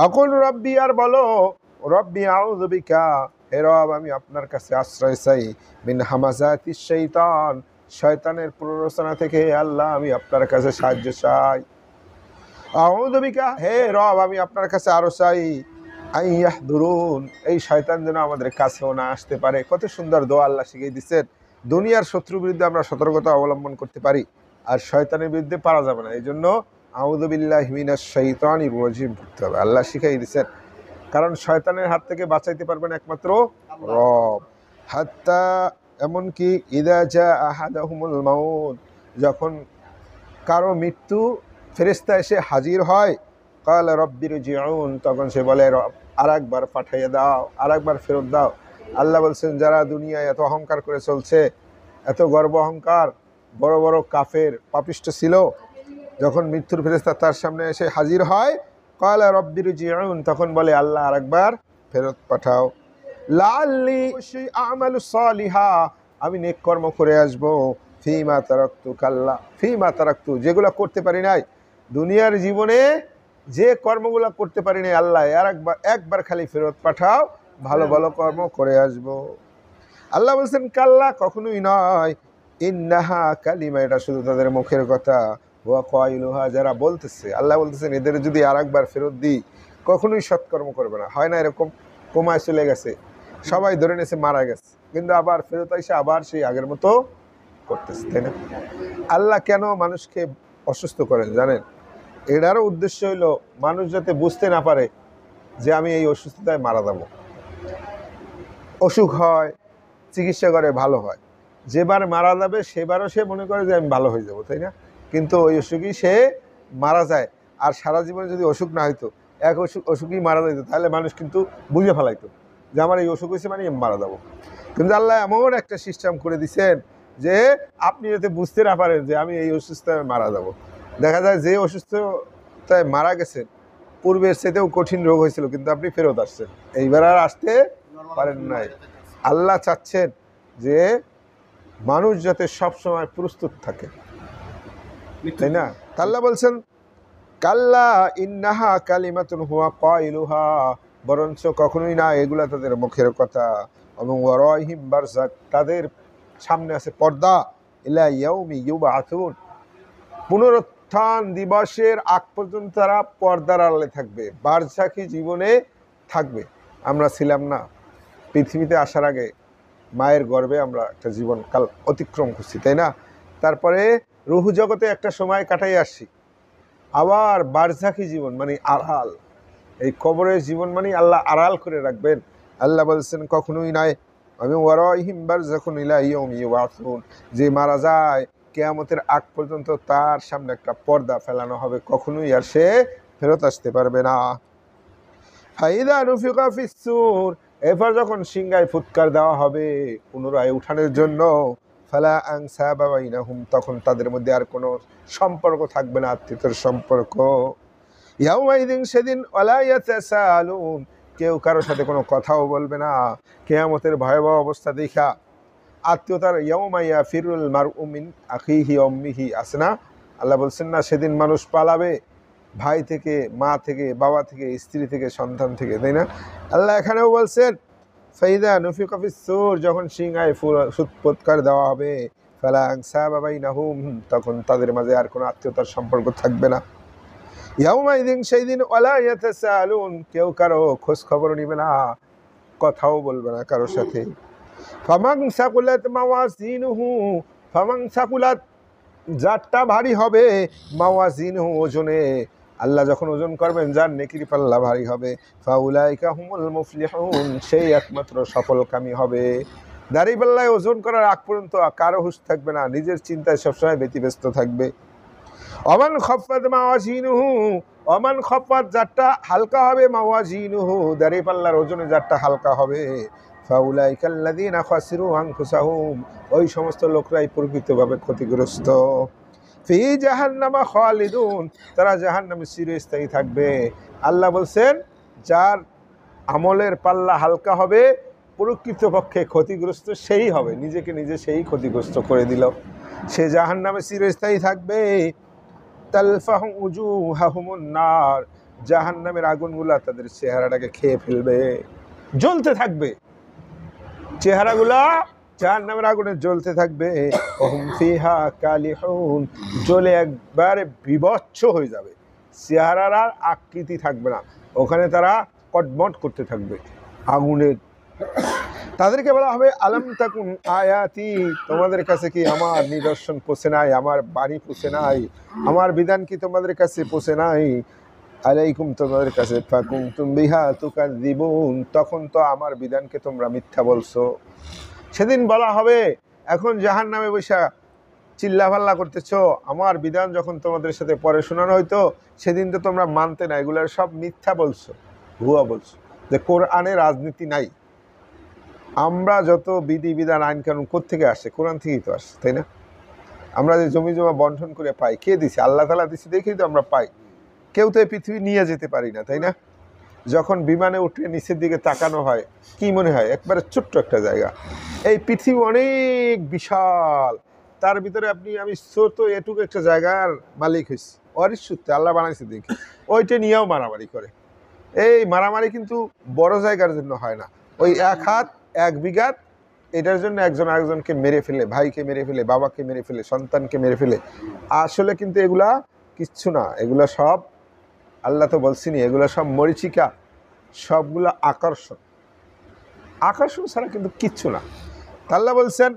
আকুল রব্বি, আর বলো রব্বি আউযু বিকা, হে রব আমি আপনার কাছে আশ্রয় চাই, মিন হামাযাতিশ শাইতান, শয়তানের প্ররোচনা থেকে আল্লাহ আমি আপনার কাছে সাহায্য চাই। আউযু বিকা, হে রব আমি আপনার কাছে আরো চাই, আইয়াহদুরুন, এই শয়তান যেন আমাদের কাছেও না আসতে পারে। কত সুন্দর দোয়া আল্লাহ শিখিয়ে দিচ্ছেন। দুনিয়ার শত্রুর বিরুদ্ধে আমরা সতর্কতা অবলম্বন করতে পারি, আর শয়তানের বিরুদ্ধে পারা যাবে না। এই জন্য আউযু বিল্লাহি মিনাশ শাইতানির রাজিম পড়তে হবে, আল্লাহ শিখিয়ে দিচ্ছেন। কারণ শয়তানের হাত থেকে বাঁচাইতে পারবেন একমাত্র রব। হাত্তা, এমনকি ইদা জা আহাদাহুমুল মাউত, যখন কারো মৃত্যু ফেরেশতা এসে হাজির হয়, কাল রব্বিরজিউন, তখন সে বলে আর একবার পাঠাইয়ে দাও, আর একবার ফেরত দাও। আল্লাহ বলছেন যারা দুনিয়ায় এত অহংকার করে চলছে, এত গর্ব অহংকার, বড় বড় কাফের পাপিষ্ঠ ছিল, যখন মৃত্যুর ফেরেশতা তার সামনে এসে হাজির হয়, কাল রব্বিরজিউন, তখন বলে আল্লাহ আর একবার ফেরত পাঠাও, লাআল্লি আমালু সালিহা, আমি নেক কর্ম করে আসবো, ফিমা তারাক্তু কাল্লা ফিমা তারাক্তু, যেগুলো করতে পারি নাই দুনিয়ার জীবনে, যে কর্মগুলো করতে পারি নাই, আল্লাহ আর একবার খালি ফেরত পাঠাও, ভালো ভালো কর্ম করে আসবো। আল্লাহ বলছেন কাল্লা, কখনোই নয়, ইন্নাহা কালিমা, এটা শুধু তাদের মুখের কথা, ওয়া কাইলুহা, যারা বলতেছে, আল্লাহ বলতেছেন এদের যদি আর একবার ফেরত দিই কখনোই সৎকর্ম করবে না। হয় না এরকম, কোমায় চলে গেছে, সবাই ধরে নিয়েছে মারা গেছে, কিন্তু আবার ফেরত এসে আবার সেই আগের মতো করতেছে, তাই না? আল্লাহ কেন মানুষকে অসুস্থ করেন জানেন? এটারও উদ্দেশ্য হইল মানুষ যাতে বুঝতে না পারে যে আমি এই অসুস্থতায় মারা যাবো। অসুখ হয়, চিকিৎসা করে, ভালো হয়, যেবার মারা যাবে সেবারও সে মনে করে যে আমি ভালো হয়ে যাব, তাই না? কিন্তু ওই অসুখই সে মারা যায়। আর সারা জীবনে যদি অসুখ না হইতো, এক অসুখই মারা যেত, তাহলে মানুষ কিন্তু বুঝে ফেলাইতো যে আমার এই অসুখ হয়েছে মানে আমি মারা যাবো। কিন্তু আল্লাহ এমন একটা সিস্টেম করে দিচ্ছেন যে আপনি যাতে বুঝতে না পারেন যে আমি এই অসুস্থতায় মারা যাব। দেখা যায় যে অসুস্থতায় মারা গেছেন পূর্বের সেতেও কঠিন রোগ হয়েছিল, কিন্তু আপনি ফেরত আসছেন, এইবার আর আসতে পারেন নাই। আল্লাহ চাচ্ছেন যে মানুষ যাতে সবসময় প্রস্তুত থাকে, তাই না? আল্লাহ বলছেন কাল্লা ইন্নাহা কালিমাতুন হুয়া কাইলুহা, বরঞ্চ কখনোই না, এগুলা তাদের মুখের কথা, এবং ওয়ারাইহিম বারযাক, তাদের সামনে আছে পর্দা, ইলা ইয়াউমি ইউবআসুন, পুনরুত্থান দিবসের আগ পর্যন্ত তারা পর্দার আড়ালে থাকবে, বারযাকি জীবনে থাকবে। আমরা ছিলাম না পৃথিবীতে আসার আগে মায়ের গর্ভে আমরা একটা জীবনকাল অতিক্রম করছি, তাই না? তারপরে রুহু জগতে একটা সময় কাটাই আসছি, আবার বারযাকি জীবন মানে আড়াল, এই কবরের জীবন মানে আল্লাহ আড়াল করে রাখবেন। আল্লাহ বলছেন কখনোই নয়, আমি ওয়ারাইহিম বারযাকুন ইলা ইয়াউমি ইউবআসুন, যে মারা যায় কিয়ামতের আগ পর্যন্ত তার সামনে একটা পর্দা ফেলানো হবে, কখনোই আর সে ফেরত আসতে পারবে না। ফাইদা নুফিকা ফিস-সূর, এরপর যখন সিংহায় ফুৎকার দেওয়া হবে পুনরায় উঠানোর জন্য, ফালা আনসাবা বাইনাহুম, তখন তাদের মধ্যে আর কোনো সম্পর্ক থাকবে না, আত্মীয়তার সম্পর্ক। ইয়াউমাইদিন, সেদিন, ওয়ালা ইয়াতাসাআলুন, কেউ কারোর সাথে কোনো কথাও বলবে না। কিয়ামতের ভয়াবহ অবস্থা দেখা আত্মীয়তার, ইয়াউমা ইয়াফিরুল মারউ মিন আখিহি ওয়া উম্মিহি, আছে না? আল্লাহ বলছেন না সেদিন মানুষ পালাবে ভাই থেকে, মা থেকে, বাবা থেকে, স্ত্রী থেকে, সন্তান থেকে, তাই না? আল্লাহ এখানেও বলছেন ফাইদা নুফিকা ফিস-সূর, যখন সিংহায় ফুৎকার দেওয়া হবে, ফালা আনসাবা বাইনাহুম, তখন তাদের মাঝে আর কোনো আত্মীয়তার সম্পর্ক থাকবে না। ইয়াউমাইদিন, সেই দিন, ওয়ালা ইয়াতাসাআলুন, কেউ কারো খোঁজ খবর নিবে না, কথাও বলবে না কারোর সাথে। ফামান সাকুলাত মাওয়াজিনুহু, ফামান সাকুলাত, যারটা ভারী হবে, মাওয়াজিনুহু, ওজনে, আল্লাহ যখন ওজন করবেন যার নেকির পাল্লা ভারী হবে, ফাউলাইকা হুমুল মুফলিহুন, সেই একমাত্র সফলকামী হবে। দাড়ি পাল্লায় ওজন করার আগ পর্যন্ত কারো হুঁশ থাকবে না, নিজের চিন্তায় সবসময় ব্যতিব্যস্ত থাকবে। অমান খফাত মাওয়াজিনুহু, অমান খফাত, যারটা হালকা হবে, মাওয়াজিনুহু, দাড়ি পাল্লার ওজনে যারটা হালকা হবে, ফাউলাইকাল্লাযীনা খাসিরু আনফুসাহুম, ওই সমস্ত লোকরাই প্রকৃতভাবে ক্ষতিগ্রস্ত। ফি জাহান্নামা খালিদুন, তারা জাহান্নামে চিরস্থায়ী থাকবে। আল্লাহ বলছেন যার আমলের পাল্লা হালকা হবে প্রকৃতপক্ষে ক্ষতিগ্রস্ত সেই হবে, নিজেকে নিজে সেই ক্ষতিগ্রস্ত করে দিল, সে জাহান্নামে চিরস্থায়ী থাকবে। তালফাহু উজুহাহুমুন নার, জাহান্নামের আগুনগুলা তাদের চেহারাটাকে খেয়ে ফেলবে, জ্বলতে থাকবে, চেহারাগুলা জাহান্নামের আগুনে জ্বলতে থাকবে। ওহুম ফিহা কালিহুন, জ্বলে একবারে বিভৎস হয়ে যাবে, চেহারার আর আকৃতি থাকবে না, ওখানে তারা কটমট করতে থাকবে আগুনের। তাদেরকে বলা হবে আলাম তাকুন আয়াতি, তোমাদের কাছে কি আমার নিদর্শন পৌঁছে নাই, আমার বাণী পৌঁছে নাই, আমার বিধান কি তোমাদের কাছে পৌঁছে নাই? আলাইকুম, তোমাদের কাছে, ফাকুনতুম বিহা তুকাযযিবুন, তখন তো আমার বিধানকে তোমরা মিথ্যা বলছো। সেদিন বলা হবে, এখন জাহান্নামে বৈশা চিল্লাফাল্লা করতেছো, আমার বিধান যখন তোমাদের সাথে পরে শোনানো হইতো সেদিন তো তোমরা মানতে না, এগুলো সব মিথ্যা বলছো, ভুয়া বলছো, যে কোরআনে রাজনীতি নাই। আমরা যত বিধি বিধান আইন কানুন কোত্থেকে আসে? কোরআন থেকেই তো আসে, তাই না? আমরা যে জমি জমা বন্টন করে পাই, কে দিছে? আল্লাহ তাআলা দিছে, দেখেই তো আমরা পাই। কেউ তো এই পৃথিবী নিয়ে যেতে পারি না, তাই না? যখন বিমানে উঠে নিচের দিকে তাকানো হয়, কি মনে হয়? একবারে ছোট্ট একটা জায়গা। এই পৃথিবী অনেক বিশাল, তার ভিতরে আমি ছোট এটুকু একটা জায়গার মালিক হয়েছি, অরিসূত্রে আল্লাহ বানাইছে দেখি, ওইটা নিয়েও মারামারি করে। এই মারামারি কিন্তু বড় জায়গার জন্য হয় না, ওই এক হাত এক বিঘাত, এটার জন্য একজন আরেকজনকে মেরে ফেলে, ভাইকে মেরে ফেলে, বাবাকে মেরে ফেলে, সন্তানকে মেরে ফেলে। আসলে কিন্তু এগুলা কিচ্ছু না, এগুলা সব আল্লাহ তো বলছিনি, এগুলো সব মরিচিকা, সবগুলো আকর্ষণ, আকর্ষণ ছাড়া কিন্তু কিচ্ছু না। আল্লাহ বলছেন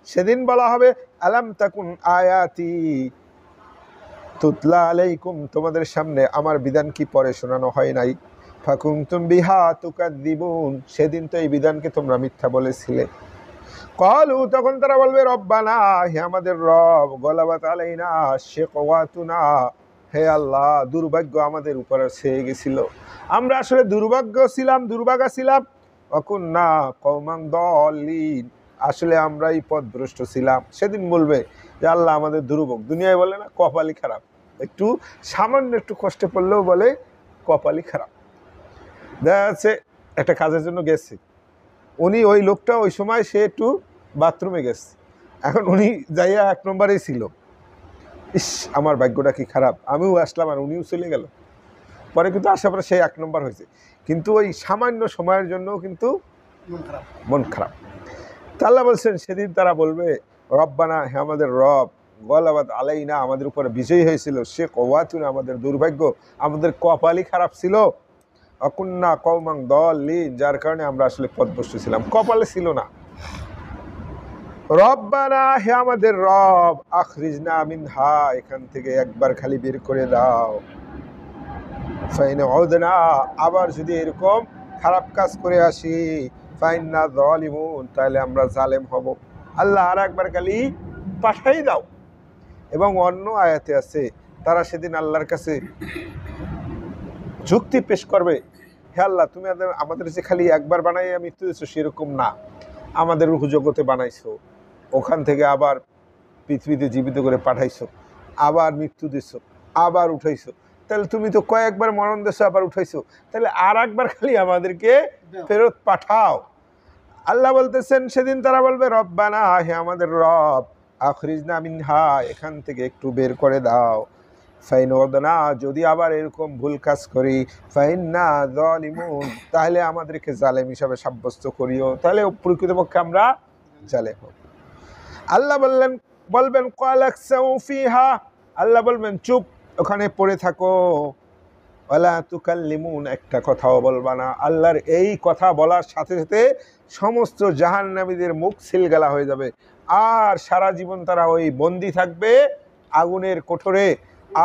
সেদিন বলা হবে আলাম তাকুন আয়াতি তুতলা আলাইকুম, তোমাদের সামনে আমার বিধান কি পরে শোনানো হয় নাই? ফাকুনতুম বিহা তুকাযযিবুন, সেদিন তো এই বিধানকে তোমরা মিথ্যা বলেছিলে। ক্বালু, তখন তারা বলবে রব্বানা, হে আমাদের রব, গলাবাত আলাইনা শিকওয়াতুনা, হে আল্লাহ, দুর্ভাগ্য আমাদের উপরে ছেয়ে গেছিল, আমরা আসলে দুর্ভাগা ছিলাম। ওয়াকুন্না কওমান দাল্লিন, আসলে আমরাই পথভ্রষ্ট ছিলাম। সেদিন বলবে যে আল্লাহ আমাদের দুর্ভোগ, দুনিয়ায় বলে না কপালই খারাপ, একটু সামান্য একটু কষ্টে পড়লেও বলে কপালই খারাপ। দেখা যাচ্ছে একটা কাজের জন্য গেছে, উনি ওই লোকটা ওই সময় সে একটু বাথরুমে গেছে, এখন উনি যাইয়া 1 নম্বরেই ছিল, ইস আমার ভাগ্যটা কি খারাপ, আমিও আসলাম আর উনিও চলে গেল। পরে কিন্তু আসার পরে সেই 1 নম্বর হয়েছে, কিন্তু ওই সামান্য সময়ের জন্য কিন্তু মন খারাপ। তা আল্লাহ বলছেন সেদিন তারা বলবে রব্বানা, হে আমাদের রব, গলাবাত আলাইনা, আমাদের উপরে বিজয়ী হয়েছিল, শিকওয়াতুনা, আমাদের দুর্ভাগ্য, আমাদের কপালই খারাপ ছিল, অকুন্না কওমান দাল্লিন, যার কারণে আমরা আসলে পথভ্রষ্ট ছিলাম, কপালে ছিল না। রব্বানা, হে আমাদের রব, আখরিজনা মিনহা, এখান থেকে একবার খালি বের করে দাও, ফাইন উদনা, আবার যদি এরকম খারাপ কাজ করে আসি, ফাইন্না যালিমুন, তাহলে আমরা জালেম হব, আল্লাহ আর একবার খালি পাঠাই দাও। এবং অন্য আয়াতে আছে তারা সেদিন আল্লাহর কাছে যুক্তি পেশ করবে, হে আল্লাহ, তুমি আমাদের যে খালি একবার বানাইয়া মৃত্যু দিচ্ছ সেরকম না, আমাদের রূহ জগতে বানাইছো, ওখান থেকে আবার পৃথিবীতে জীবিত করে পাঠাইছো, আবার মৃত্যু দিছো, আবার উঠাইছো, তাহলে তুমি তো কয়েকবার মরণ দিছো আবার উঠাইছো, তাহলে আর একবার খালি আমাদেরকে ফেরত পাঠাও। আল্লাহ বলতেছেন সেদিন তারা বলবে রব্বানা, হে আমাদের রব, আখরিজনা মিনহা, এখান থেকে একটু বের করে দাও, ফাইন ওদনা, যদি আবার এরকম ভুল কাজ করি, ফাইন্না যালিমুন, তাহলে আমাদেরকে জালেম হিসাবে সাব্যস্ত করিও, তাহলে প্রকৃতপক্ষে আমরা জালেম হব। আল্লাহ বলবেন ক্বালাকসাউ ফিহা, আল্লাহ বলবেন চুপ, ওখানে পড়ে থাকো, ওয়ালা তুকাল্লিমুন, একটা কথাও বলবা না। আল্লাহর এই কথা বলার সাথে সাথে সমস্ত জাহান্নামীদের মুখ সিলগালা হয়ে যাবে, আর সারা জীবন তারা ওই বন্দি থাকবে আগুনের কোঠরে,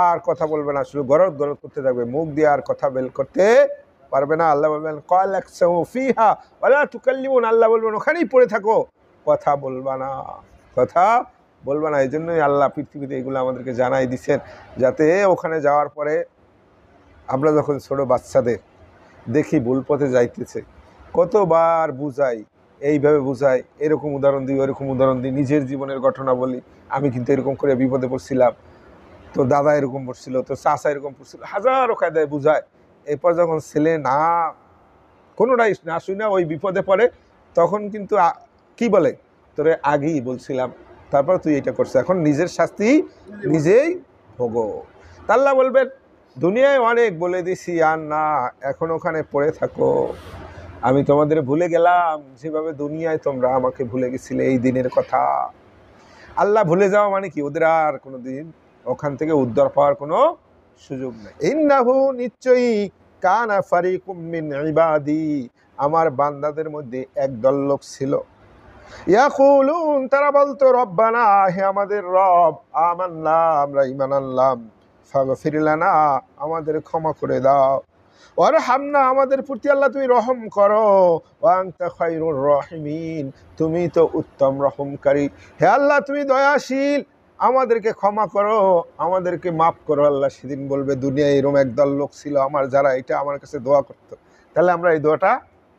আর কথা বলবে না, শুধু গরদ গরদ করতে থাকবে, মুখ দিয়ে আর কথা বের করতে পারবে না। আল্লাহ বলবেন ক্বালাকসাউ ফিহা ওয়ালা তুকাল্লিমুন, আল্লাহ বলবেন ওখানেই পড়ে থাকো, কথা বলবা না, কথা বলবা না। এই জন্যই আল্লাহ পৃথিবীতে এগুলো আমাদেরকে জানাই দিচ্ছেন, যাতে ওখানে যাওয়ার পরে আমরা যখন ছোট বাচ্চাদের দেখি ভুল পথে যাইতেছে, কতবার বুঝাই, এইভাবে বুঝাই, এরকম উদাহরণ দিই, ওরকম উদাহরণ দিই, নিজের জীবনের ঘটনা বলি, আমি কিন্তু এরকম করে বিপদে পড়ছিলাম, তো দাদা এরকম পড়ছিল, তো চাচা এরকম পড়ছিল, হাজারো কায়দায় বুঝায়। এরপর যখন ছেলে না কোনোটাই না শুই না ওই বিপদে পড়ে, তখন কিন্তু কি বলে, তোরে আগেই বলছিলাম, তারপর তুই এটা করছিস, এখন নিজের শাস্তি নিজেই ভোগো। আল্লাহ বলবেন দুনিয়ায় অনেক বলে দিছি, আর না, এখন ওখানে পড়ে থাকো। আমি তোমাদের ভুলে গেলাম যেভাবে দুনিয়ায় তোমরা আমাকে ভুলে গেছিলে এই দিনের কথা। আল্লাহ ভুলে যাওয়া মানে কি? ওদের আর কোনোদিন ওখান থেকে উদ্ধার পাওয়ার কোনো সুযোগ নেই। ইন্নাহু, নিশ্চয়ই, কানা ফারিকুম মিন ইবাদি, আমার বান্দাদের মধ্যে একদল লোক ছিল, ইয়াকুলুন, তারা বলতো, রব্বানা, হে আমাদের রব, আমান্না, আমরা ঈমান আনলাম, ফাগফির লানা, আমাদের ক্ষমা করে দাও, ওয়ারহামনা, আমাদের প্রতি আল্লাহ তুমি রহম করো, ওয়া আনতা খায়রুর রাহিমিন, তুমি তো উত্তম রহমকারী। হে আল্লাহ, তুমি দয়াশীল, আমাদেরকে ক্ষমা করো, আমাদেরকে মাফ করো। আল্লাহ সেদিন বলবে, দুনিয়ায় এরকম একদল লোক ছিল আমার, যারা এটা আমার কাছে দোয়া করতো। তাহলে আমরা এই দোয়াটা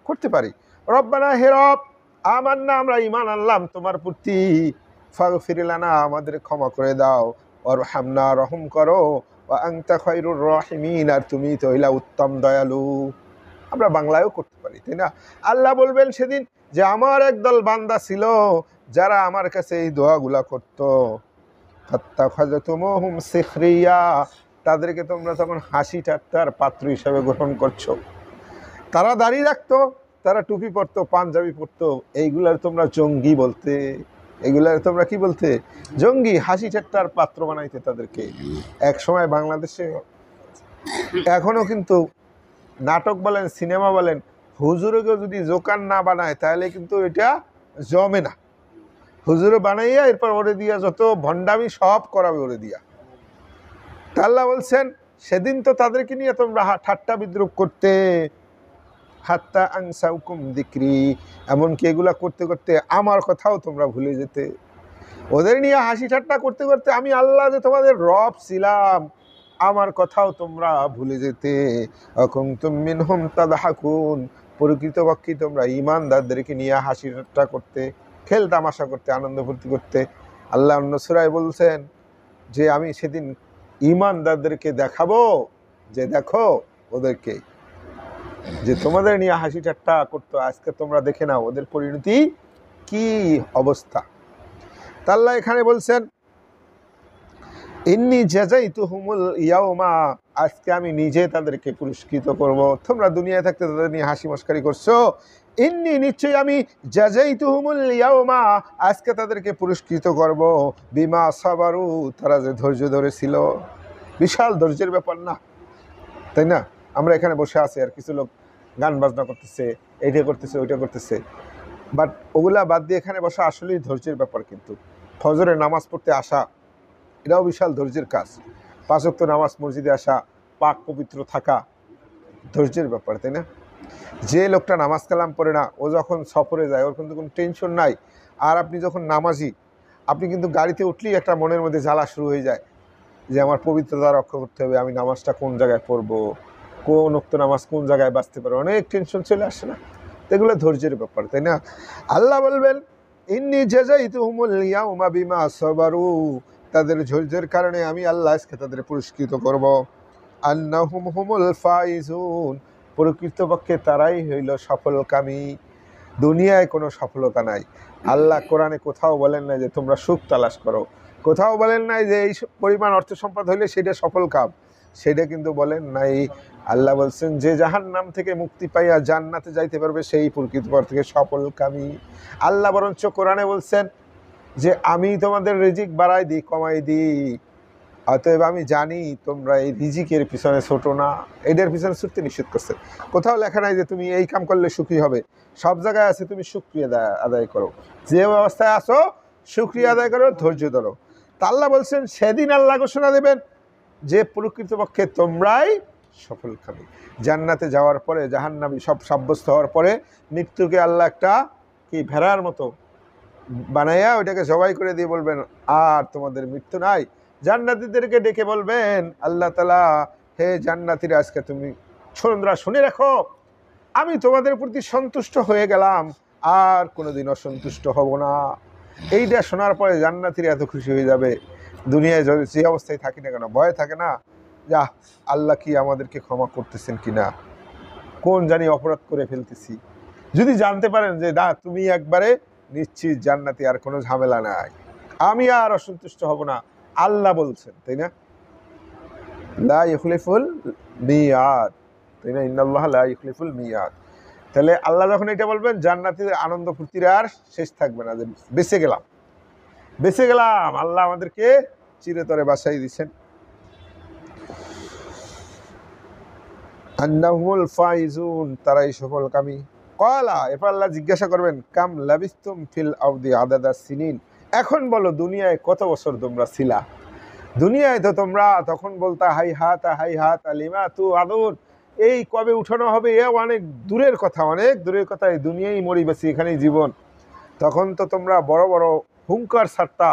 করতে পারি, রব্বানা, হে রব, আমান্না, আমরা ঈমান আনলাম তোমার প্রতি, ফাগফির লানা, আমাদের ক্ষমা করে দাও, ওয়ারহামনা, রহম করো, ওয়া আনতা খায়রুর রাহিমিন, আর তুমি তো হইলা উত্তম দয়ালু। আমরা বাংলায়ও করতে পারি, তাই না? আল্লাহ বলবেন সেদিন যে আমার একদল বান্দা ছিল যারা আমার কাছে এই দোয়াগুলা করতো, ফাত্তাখাযতুমুহুম সিখরিয়া, তাদেরকে তোমরা তখন হাসি ঠাট্টার পাত্র হিসাবে গ্রহণ করছো। তারা দাড়ি রাখতো, তারা টুপি পরতো, পাঞ্জাবি পরতো, এইগুলার তোমরা জঙ্গি বলতে, এগুলার তোমরা কি বলতে? জঙ্গি। হাসি ঠাট্টার পাত্র বানাইতে তাদেরকে। এক সময় বাংলাদেশে এখনো কিন্তু নাটক বলেন, সিনেমা বলেন, হুজুরকে যদি জোকার না বানায় তাহলে কিন্তু এটা জমে না। হুজুরে বানাইয়া এরপর ওরে দিয়া যত ভণ্ডামি সব করাবে ওরে দিয়া। তা আল্লাহ বলছেন সেদিন তো তাদেরকে নিয়ে তোমরা ঠাট্টা বিদ্রুপ করতে, হাত্তা আনসাউকুম যিকরি, এমনকি এগুলা করতে করতে আমার কথাও তোমরা ভুলে যেতে। ওদের নিয়ে হাসি ঠাট্টা করতে করতে আমি আল্লাহ যে তোমাদের রব ছিলাম, আমার কথাও তোমরা ভুলে যেতে। অকুনতুম মিনহুম তাদহাকুন, প্রকৃতপক্ষে তোমরা ঈমানদারদেরকে নিয়ে হাসি ঠাট্টা করতে, খেল তামাশা করতে, আনন্দ ফুর্তি করতে। আল্লাহ অন্য সূরায় বলছেন যে আমি সেদিন ঈমানদারদেরকে দেখাবো যে দেখো ওদেরকে, যে তোমাদের নিয়ে হাসি ঠাট্টা করতো, আজকে তোমরা দেখে নাও ওদের পরিণতি কি অবস্থা। তা আল্লাহ এখানে বলছেন, ইন্নী জাযাইতুহুমুল ইয়াওমা, আজকে আমি নিজে তাদেরকে পুরস্কৃত করব। তোমরা দুনিয়ায় থাকতে তাদের নিয়ে হাসি মস্কারি করছো, ইন্নী, নিশ্চয়ই আমি, জাযাইতুহুমুল ইয়াওমা, আজকে তাদেরকে পুরস্কৃত করব, বিমা সাবারু, তারা যে ধৈর্য ধরেছিল। বিশাল ধৈর্যের ব্যাপার না, তাই না? আমরা এখানে বসে আছি আর কিছু লোক গান বাজনা করতেছে, এইটা করতেছে, ওইটা করতেছে, বাট ওগুলা বাদ দিয়ে এখানে বসা আসলেই ধৈর্যের ব্যাপার। কিন্তু ফজরের নামাজ পড়তে আসা, এটাও বিশাল ধৈর্যের কাজ। 5 ওয়াক্ত নামাজ মসজিদে আসা, পাক পবিত্র থাকা, ধৈর্যের ব্যাপার, তাই না? যে লোকটা নামাজ কালাম পড়ে না, ও যখন সফরে যায় ওর কিন্তু কোনো টেনশন নাই। আর আপনি যখন নামাজি, আপনি কিন্তু গাড়িতে উঠলেই একটা মনের মধ্যে জ্বালা শুরু হয়ে যায় যে আমার পবিত্রতা রক্ষা করতে হবে, আমি নামাজটা কোন জায়গায় পড়বো, কোন ওক্ত নামাজ কোন জায়গায় বাঁচতে পারবো, অনেক টেনশন চলে আসে না? এগুলো ধৈর্যের ব্যাপার, তাই না? আল্লাহ বলবেন, ইন্নী জাযাইতুহুমুল ইয়াওমা বিমা সাবারু, তাদের ধৈর্যের কারণে আমি আল্লাহ আজকে তাদের পুরস্কৃত করব। আন্নাহুম হুমুল ফাইজুন, প্রকৃতপক্ষে তারাই হইল সফলকামী। দুনিয়ায় কোনো সফলতা নাই। আল্লাহ কোরআনে কোথাও বলেন না যে তোমরা সুখ তালাশ করো, কোথাও বলেন নাই যে এই পরিমাণ অর্থ সম্পদ হইলে সেটা সফল কাম, সেটা কিন্তু বলেন নাই। আল্লাহ বলছেন যে জাহান্নাম থেকে মুক্তি পাইয়া জান্নাতে যাইতে পারবে সেই প্রকৃতপক্ষে থেকে সফলকামী। আল্লাহ বরঞ্চ কোরআনে বলছেন যে আমি তোমাদের রিজিক বাড়াই দিই, কমাই দিই, অতএব আমি জানি তোমরা এই রিজিকের পিছনে ছোটো না, এদের পিছনে ছুটতে নিষেধ করছে। কোথাও লেখা নাই যে তুমি এই কাম করলে সুখী হবে, সব জায়গায় আছে তুমি শুকরিয়া আদায় করো, যে অবস্থায় আসো শুকরিয়া আদায় করো, ধৈর্য ধরো। তা আল্লাহ বলছেন সেদিন আল্লাহ ঘোষণা দেবেন যে প্রকৃতপক্ষে তোমরাই সফলকামী। জান্নাতে যাওয়ার পরে, জাহান্নামী সব সাব্যস্ত হওয়ার পরে, মৃত্যুকে আল্লাহ একটা কি ভেড়ার মতো বানাইয়া ওইটাকে জবাই করে দিয়ে বলবেন আর তোমাদের মৃত্যু নাই। জান্নাতীদেরকে ডেকে বলবেন আল্লাহ তাআলা, হে জান্নাতীরা, আজকে তুমি তোমরা শুনে রাখো, আমি তোমাদের প্রতি সন্তুষ্ট হয়ে গেলাম, আর কোনোদিন অসন্তুষ্ট হব না। এইটা শোনার পরে জান্নাতীরা এত খুশি হয়ে যাবে, দুনিয়ায় যে অবস্থায় থাকি না কেন ভয় থাকে না, যা আল্লাহ কি আমাদেরকে ক্ষমা করতেছেন কিনা, কোন জানি অপরাধ করে ফেলতেছি। যদি জানতে পারেন যে না, তুমি একবারে নিশ্চিত জান্নাতি, আর কোনো ঝামেলা নাই, আমি আর অসন্তুষ্ট হব না, আল্লাহ বলছেন, তাই না? লা ইখলিফুল মিয়াদ, তাই না? ইন্নাল্লাহ লা ইখলিফুল মিয়াদ। তাহলে আল্লাহ যখন এটা বলবেন, জান্নাতীদের আনন্দ ফুর্তির আর শেষ থাকবে না, যে বেঁচে গেলাম, বেঁচে গেলাম, আল্লাহ আমাদেরকে চিরতরে বাসাই দিচ্ছেন। আন্নাহুমুল ফাইজুন, তারাই সফলকামী। ক্বালা, এরপর আল্লাহ জিজ্ঞাসা করবেন, কাম লাবিস্তুম ফিল আরদি আদাদা সিনিন, এখন বলো দুনিয়ায় কত বছর তোমরা ছিলা? দুনিয়ায় তো তোমরা তখন বলতা হাই হাত লিমা তু আদুন, এই কবে উঠানো হবে, এ অনেক দূরের কথা, অনেক দূরের কথা, এই দুনিয়ায় মরি বাঁচি, এখানেই জীবন। তখন তো তোমরা বড় বড় হুঙ্কার ছাড়তা,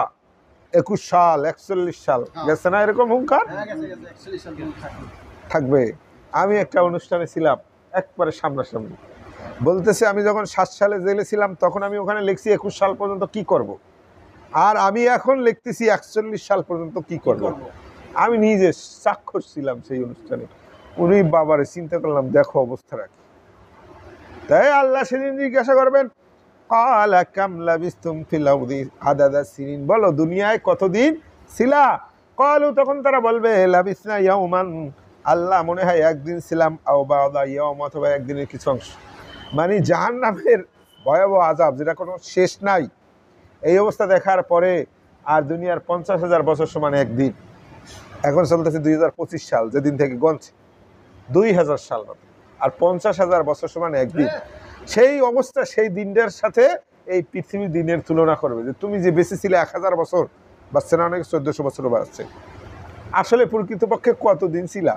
21 সাল 41 সাল গেছে না, এরকম হুঙ্কার থাকবে। আমি একটা অনুষ্ঠানে ছিলাম, একবারে সামনাসামনি বলতেছে, আমি যখন 7 সালে জেলে ছিলাম তখন আমি ওখানে লিখছি 21 সাল পর্যন্ত কি করব, আর আমি এখন লিখতেছি 41 সাল পর্যন্ত কি করব। আমি নিজে সাক্ষর ছিলাম সেই অনুষ্ঠানে। উনি বাবারে, চিন্তা করলাম, দেখো অবস্থা রাখি। তাই আল্লাহ সেদিন জিজ্ঞাসা করবেন, ক্বালা কাম লাবিস্তুম ফিল আরদি আদাদা সিনিন, বলো দুনিয়ায় কতদিন ছিলা? ক্বালু, তখন তারা বলবে, লাবিসনা ইয়াওমান, আল্লাহ মনে হয় একদিন ছিলাম, আও বা'দা ইয়াওম, অথবা একদিনের কিছু অংশ। মানে জাহান্নামের ভয়াবহ আযাব, যেটা কোনো শেষ নাই, এই অবস্থা দেখার পরে আর দুনিয়ার 50,000 বছর সমান একদিন। এখন চলতেছে 2025 সাল, যেদিন থেকে গণছে 2000 সাল, আর 50,000 বছর সমান একদিন। সেই অবস্থা, সেই দিনটার সাথে এই পৃথিবীর দিনের তুলনা করবে, যে তুমি যে বেঁচে ছিলে 1000 বছর, বাচ্চা না, অনেক 1400 বছরও বাড়ছে, আসলে প্রকৃতপক্ষে কতদিন ছিলা?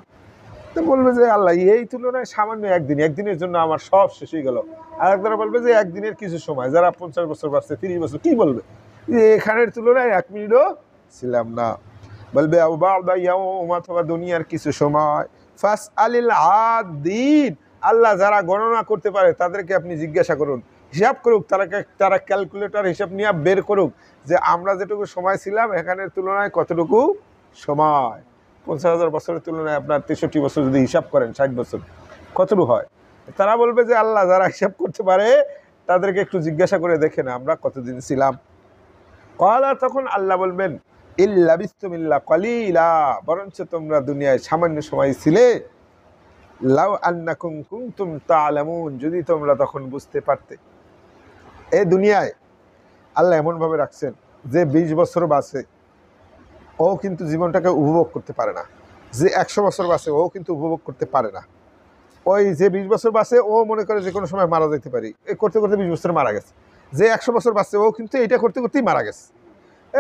তো বলবে যে আল্লাহ, এই তুলনায় সামান্য একদিন, একদিনের জন্য আমার সব শেষ হয়ে গেল। আর একদারা বলবে যে একদিনের কিছু সময়, যারা 50 বছর বাড়ছে, 30 বছর, কি বলবে, এখানের তুলনায় 1 মিনিটও ছিলাম না। বলবে আও বা'দা ইয়াওম, অথবা দুনিয়ার কিছু সময়। ফাসআলিল আদিন, আল্লাহ যারা গণনা করতে পারে তাদেরকে আপনি জিজ্ঞাসা করুন, হিসাব করুক, তারা ক্যালকুলেটর হিসাব নিয়ে বের করুক যে আমরা যেটুকু সময় ছিলাম এখানের তুলনায় কতটুকু সময়। 50,000 বছরের তুলনায় আপনার 63 বছর যদি হিসাব করেন, 60 বছর, কতটুকু হয়? তারা বলবে যে আল্লাহ যারা হিসাব করতে পারে তাদেরকে একটু জিজ্ঞাসা করে দেখেন আমরা কতদিন ছিলাম। ক্বালা, তখন আল্লাহ বলবেন, ইল্লা বিস্তুম ইল্লা কলিলা, বরঞ্চ তোমরা দুনিয়ায় সামান্য সময় ছিলে। লাউ আন্নাকুম কুনতুম তা'লামুন, যদি তোমরা তখন বুঝতে পারতে। এই দুনিয়ায় আল্লাহ এমনভাবে রাখছেন যে 20 বছর বাঁচে ও কিন্তু জীবনটাকে উপভোগ করতে পারে না, যে 100 বছর বাঁচে ও কিন্তু উপভোগ করতে পারে না। ওই যে 20 বছর বাঁচে ও মনে করে যে কোনো সময় মারা যেতে পারি, এই করতে করতে 20 বছর মারা গেছে। যে 100 বছর বাঁচে ও কিন্তু এটা করতে করতেই মারা গেছে।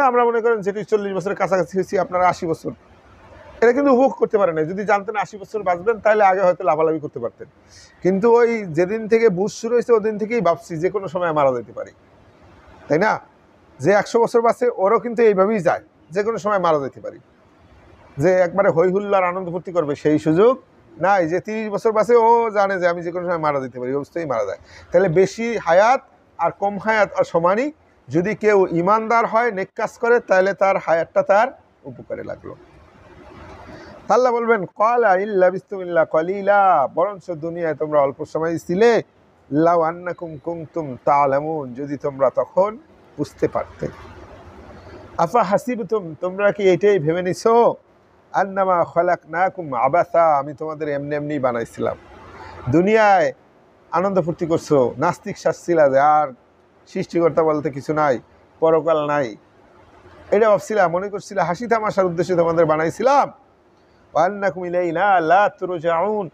আমরা মনে করেন যেটি 40 বছরের কাছাকাছি হয়েছি, আপনারা 80 বছর, এটা কিন্তু উপভোগ করতে পারে না। যদি জানতেন 80 বছর বাঁচবেন তাহলে আগে হয়তো লাভালাভি করতে পারতেন, কিন্তু ওই যেদিন থেকে বুঝ শুরু হয়েছে ওদিন থেকেই ভাবছি যে কোনো সময় মারা যেতে পারি, তাই না? যে 100 বছর বাঁচে ওরও কিন্তু এইভাবেই যায়, যে কোনো সময় মারা যেতে পারি। যে একবারে হই হুল্লার আনন্দ ফুর্তি করবে সেই সুযোগ নাই। যে 30 বছর বাঁচে ও জানে যে আমি যে কোনো সময় মারা যেতে পারি, অবস্থায় মারা যায়। তাহলে বেশি হায়াত আর কম হায়াত আর সমানই। যদি কেউ ইমানদার হয়, নেক কাজ করে, তাহলে তার হায়াতটা তার উপকারে লাগলো। আল্লাহ বলবেন, ক্বালা ইল্লা বিস্তুম ইল্লা কলিলা, বরঞ্চ দুনিয়ায় তোমরা অল্প সময় ছিলে। লাউ আন্নাকুম কুনতুম তা'লামুন, যদি তোমরা তখন বুঝতে পারতে। আফা হাসিবতুম, তোমরা কি এটাই ভেবে নিছো, আন্নামা খালাকনাকুম আবাসা, আমি তোমাদের এমনি এমনি বানাইছিলাম, দুনিয়ায় আনন্দ ফুর্তি করছো, নাস্তিক শাসছিলা যে আর সৃষ্টিকর্তা বলতে কিছু নাই, পরকাল নাই, এটা ভাবছিলাম, মনে করছিলা হাসি তামাশার উদ্দেশ্যে তোমাদের বানাইছিলাম। ওয়ান্নাকুম ইলাইনা লা তুরজাউন,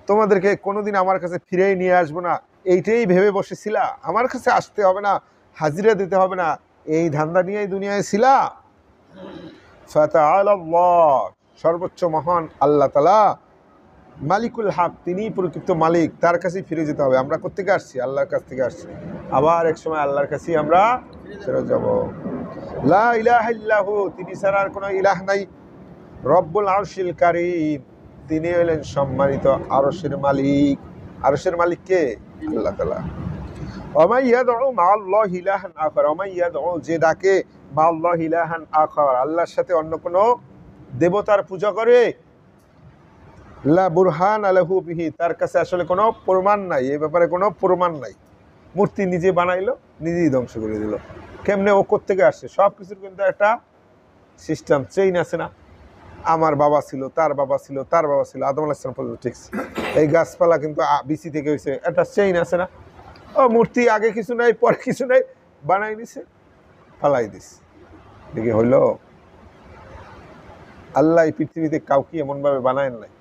তোমাদেরকে কোনোদিন আমার কাছে ফিরেই নিয়ে আসবো না, এইটাই ভেবে বসেছিলা, আমার কাছে আসতে হবে না, হাজিরা দিতে হবে না, এই ধান্দা নিয়েই দুনিয়ায় ছিলা। ফাতাআলাল্লাহ, সর্বোচ্চ মহান আল্লাহ তাআলা, মালিকুল হক, তিনি প্রকৃত মালিক, তার কাছেই ফিরে যেতে হবে। আমরা কোত্থেকে আসছি? আল্লাহর কাছ থেকে আসছি, আবার এক সময় আল্লাহর কাছেই আমরা ফিরে যাব। লা ইলাহা ইল্লাহু, তিনি ছাড়া আর কোনো ইলাহ নাই। রব্বুল আরশিল কারীম, তিনি হলেন সম্মানিত আরশের মালিক। আরশের মালিক কে? আল্লাহ তাআলা। ওয়া ইয়াদউ মা'আল্লাহি ইলাহান আখার, ওয়া ইয়াদউ, যে ডাকে, মা'আল্লাহি ইলাহান আখার, আল্লাহর সাথে অন্য কোনো দেবতার পূজা করে, লা বুরহান আলাহু বিহি, তার কাছে আসলে কোনো প্রমাণ নাই, এই ব্যাপারে কোনো প্রমাণ নাই। মূর্তি নিজে বানাইলো, নিজেই ধ্বংস করে দিল। কেমনে? ও কোত্থেকে আসছে? সব কিছুর কিন্তু একটা সিস্টেম, চেইন আছে না? আমার বাবা ছিল, তার বাবা ছিল, তার বাবা ছিল, আদম আলাইহিস সালাম পর্যন্ত ঠিক ছিল। এই গাছপালা কিন্তু বিচি থেকে হয়েছে, একটা চেইন আছে না, ও মূর্তি আগে কিছু নাই পরে কিছু নাই, বানাই নিছে, ফালাই দিস, দেখি হইল। আল্লাহ এই পৃথিবীতে কাউকে এমনভাবে বানায় নাই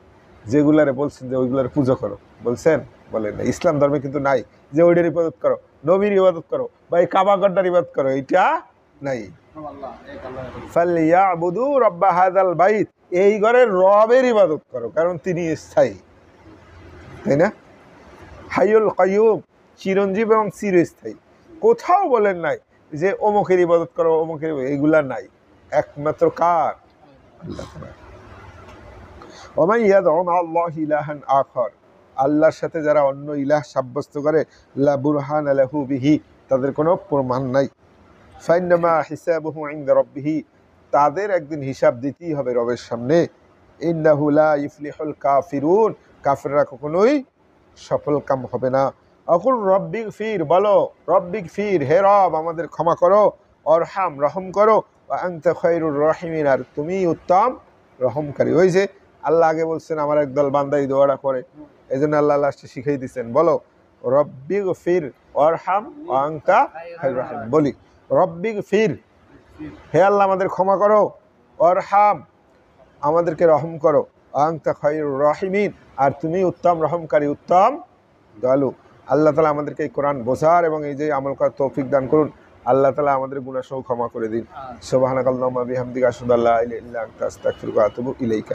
যেগুলারে বলছেন যে ওইগুলার পুজো করো, বলছেন? বলেন না। ইসলাম ধর্মে কিন্তু নাই যে ওইটার ইবাদত করো, নবীর ইবাদত করো বা এই কাবা গড্ডার ইবাদত করো, এইটা নাই। ফালিয়াবুদু রাব্বা হাযাল বাইত, এই ঘরের রবের ইবাদত করো, কারণ তিনি স্থায়ী, তাই না? হাইয়ুল কাইয়ুম, চিরঞ্জীব এবং চিরস্থায়ী। কোথাও বলেন নাই যে অমুকের ইবাদত করো, অমুকের, এইগুলা নাই, একমাত্র কার? আল্লাহ তাআলা। ওমান ইয়াদউ মা'আল্লাহি ইলাহান আখার, আল্লাহর সাথে যারা অন্য ইলাহ সাব্যস্ত করে, লা বুরহান লাহু বিহি, তাদের কোনো প্রমাণ নাই। ফাইন্নামা হিসাবুহু ইনদা রাব্বিহি, তাদের একদিন হিসাব দিতেই হবে রবের সামনে। ইন্নাহু লা ইফলিহুল কাফিরুন, কাফিররা কখনোই সফল কাম হবে না। আকুল রব্বিক ফির, বলো রব্বিক ফির, হে রব আমাদের ক্ষমা করো, অরহাম রহম করো, ওয়া আনতা খায়রুর রাহিমিন, আর তুমি উত্তম রহমকারী। ওই যে আল্লাহ আগে বলছেন আমার একদল বান্দাই দোয়াটা করে, এই জন্য আল্লাহ লাস্টে শিখিয়ে দিচ্ছেন, বলো রব্বিক ফির অরহাম ওয়া আনতা খায়রুর রাহিমিন। বলি রব্বিক ফির, হে আল্লাহ আমাদের ক্ষমা করো, অরহাম আমাদেরকে রহম করো, আনতা খায়রুর রাহিমিন, আর তুমি উত্তম রহমকারী, উত্তম দয়ালু। আল্লাহ তাআলা আমাদেরকে এই কোরআন বোঝার এবং এই যে আমল করার তৌফিক দান করুন। আল্লাহ তাআলা আমাদের গুনাহ সহ ক্ষমা করে দিন। সুবহানাকাল্লাহুম্মা বিহামদিকা আশহাদু আল্লা ইলাহা ইল্লা আনতা আস্তাগফিরুকা ওয়া আতুবু ইলাইকা।